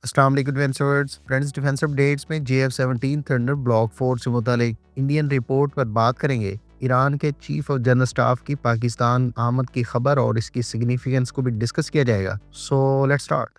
السلام علیکم friends defence updates میں JF-17 تھنڈر بلاک 4 سے متعلق انڈین رپورٹ پر بات کریں گے۔ ایران کے چیف آف جنرل اسٹاف کی پاکستان آمد کی خبر اور اس کی سگنیفیکنس کو بھی ڈسکس کیا جائے گا۔ So let's start.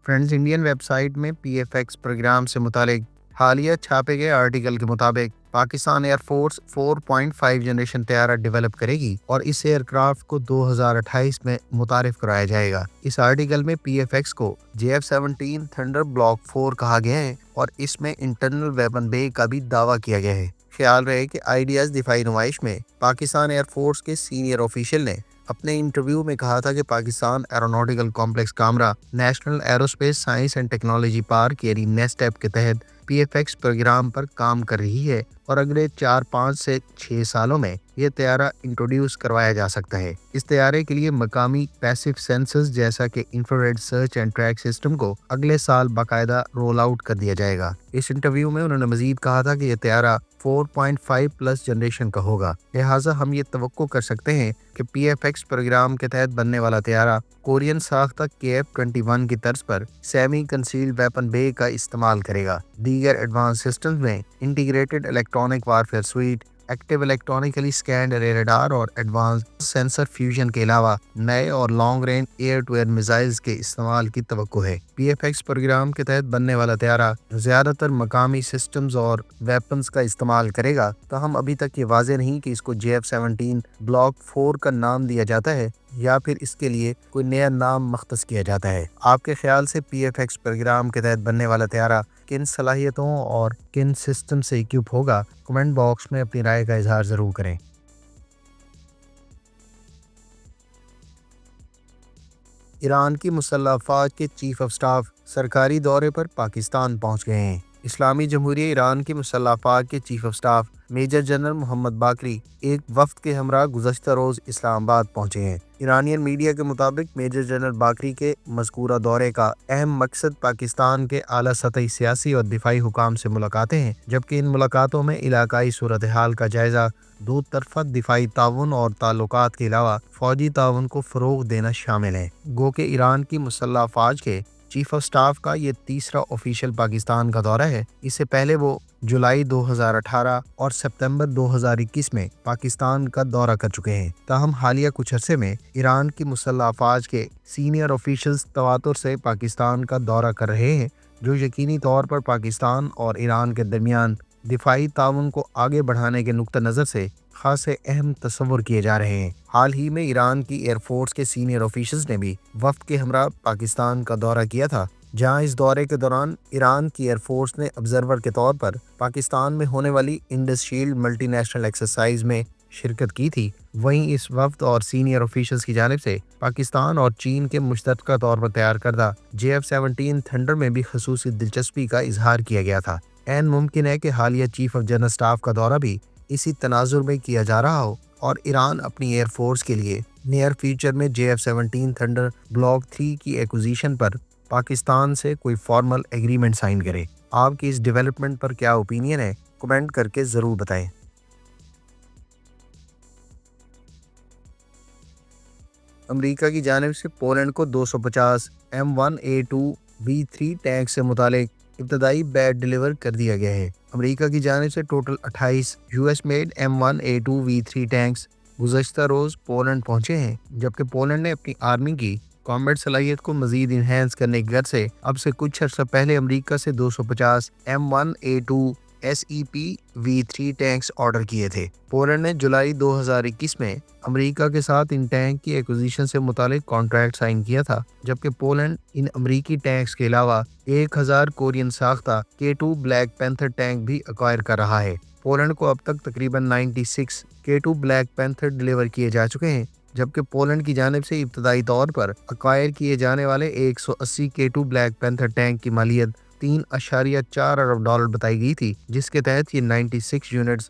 Friends, Indian web site میں PFX پروگرام سے متعلق حالیہ چھاپے گئے آرٹیکل کے مطابق پاکستان ایئر فورس 4.5 جنریشن طیارہ ڈیولپ کرے گی اور اس ایئر کرافٹ کو 2028 میں متعارف کرایا جائے گا۔ اس آرٹیکل میں PFX کو JF-17 تھنڈر بلاک 4 کہا گیا ہے اور اس میں انٹرنل ویپن بے کا بھی دعویٰ کیا گیا ہے۔ خیال رہے کہ آئیڈیاز دفاعی نمائش میں پاکستان ایئر فورس کے سینئر آفیشل نے اپنے انٹرویو میں کہا تھا کہ Pakistan aeronautical complex Kamra national aerospace science and technology park یعنی نیسٹیپ کے تحت PFX پروگرام پر کام کر رہی ہے اور اگلے 4-5 سے 6 سالوں میں یہ طیارہ انٹروڈیوس کروایا جا سکتا ہے۔ اس طیارے کے لیے مقامی پیسو سینسرز جیسا کہ infrared search and track system کو اگلے سال باقاعدہ رول آؤٹ کر دیا جائے گا۔ اس انٹرویو میں انہوں نے مزید کہا تھا کہ یہ طیارہ 4.5 پلس جنریشن کا ہوگا، لہٰذا ہم یہ توقع کر سکتے ہیں کہ PFX پروگرام کے تحت بننے والا طیارہ کورین ساختہ KF-21 کی طرز پر سیمی کنسیلڈ ویپن بے کا استعمال کرے گا۔ دیگر ایڈوانس سسٹمز میں integrated electronic warfare suite, active electronically scanned radar اور ایڈوانس سینسر فیوژن کے علاوہ نئے اور long range air to air missiles کے استعمال کی توقع ہے۔ PFX پروگرام کے تحت بننے والا طیارہ زیادہ تر مقامی سسٹمز اور ویپنز کا استعمال کرے گا، تاہم ابھی تک یہ واضح نہیں کہ اس کو JF-17 بلاک 4 کا نام دیا جاتا ہے یا پھر اس کے لیے کوئی نیا نام مختص کیا جاتا ہے۔ آپ کے خیال سے PFX پروگرام کے تحت بننے والا طیارہ کن صلاحیتوں اور کن سسٹم سے اکوپ ہوگا؟ کمنٹ باکس میں اپنی رائے کا اظہار ضرور کریں۔ ایران کی مسلح افواج کے چیف آف سٹاف سرکاری دورے پر پاکستان پہنچ گئے ہیں۔ اسلامی جمہوریہ ایران کی مسلح افواج کے chief of staff major general Mohammad Bagheri ایک وفد کے ہمراہ گزشتہ روز اسلام آباد پہنچے ہیں۔ ایرانین میڈیا کے مطابق میجر جنرل باقری کے مذکورہ دورے کا اہم مقصد پاکستان کے اعلیٰ سطحی سیاسی اور دفاعی حکام سے ملاقاتیں ہیں، جبکہ ان ملاقاتوں میں علاقائی صورتحال کا جائزہ، دو طرفہ دفاعی تعاون اور تعلقات کے علاوہ فوجی تعاون کو فروغ دینا شامل ہے۔ گو کہ ایران کی مسلح افواج کے چیف آف سٹاف کا یہ تیسرا آفیشیل پاکستان کا دورہ ہے۔ اس سے پہلے وہ جولائی 2018 اور سپتمبر 2021 میں پاکستان کا دورہ کر چکے ہیں۔ تاہم حالیہ کچھ عرصے میں ایران کی مسلح افواج کے سینئر آفیشلز تواتر سے پاکستان کا دورہ کر رہے ہیں، جو یقینی طور پر پاکستان اور ایران کے درمیان دفاعی تعاون کو آگے بڑھانے کے نقطہ نظر سے خاصے اہم تصور کیے جا رہے ہیں۔ حال ہی میں ایران کی ایئر فورس کے سینئر آفیشلز نے بھی وفد کے ہمراہ پاکستان کا دورہ کیا تھا، جہاں اس دورے کے دوران ایران کی ایئر فورس نے آبزرور کے طور پر پاکستان میں ہونے والی Indus shield multi national exercise میں شرکت کی تھی۔ وہیں اس وفد اور سینئر آفیشلز کی جانب سے پاکستان اور چین کے مشترکہ طور پر تیار کردہ JF-17 تھنڈر میں بھی خصوصی دلچسپی کا اظہار کیا گیا تھا۔ عین ممکن ہے کہ حالیہ چیف آف جنرل اسٹاف کا دورہ بھی اسی تناظر میں کیا جا رہا ہو اور ایران اپنی ایئر فورس کے لیے نیئر فیوچر میں JF-17 تھنڈر بلاک 3 کی ایکوزیشن پر پاکستان سے کوئی فارمل ایگریمنٹ سائن کرے۔ آپ کی اس ڈیولپمنٹ پر کیا اوپینین ہے؟ کمنٹ کر کے ضرور بتائیں۔ امریکہ کی جانب سے پولینڈ کو 250 M1A2V3 ٹینک سے متعلق ابتدائی بیچ ڈیلیور کر دیا گیا ہے۔ امریکہ کی جانب سے total 28 US made M1A2V3 tanks گزشتہ روز پولینڈ پہنچے ہیں، جبکہ پولینڈ نے اپنی آرمی کی کامبیٹ صلاحیت کو مزید انہینس کرنے کی غرض سے اب سے کچھ عرصہ پہلے امریکہ سے 250 M1A2 SEP-V3 ٹینکس آرڈر کیے تھے۔ پولینڈ نے جولائی 2021 میں امریکہ کے ساتھ ان ٹینک کی ایکوزیشن سے متعلق کانٹریکٹ سائن کیا تھا، جبکہ پولینڈ ان امریکی ٹینکس کے علاوہ 1000 کورین ساختہ K2 بلیک پینتھر ٹینک بھی ایکوائر کر رہا ہے۔ پولینڈ کو اب تک تقریباً 96 K2 بلیک پینتھر ڈیلیور کیے جا چکے ہیں، جبکہ پولینڈ کی جانب سے ابتدائی طور پر ایکوائر کیے جانے والے 180 K2 بلیک پینتھر ٹینک کی مالیت $3.4 ارب بتائی گئی تھی، جس کے تحت یہ 96 یونٹس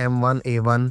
M1A1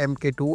MK2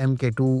MK2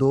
2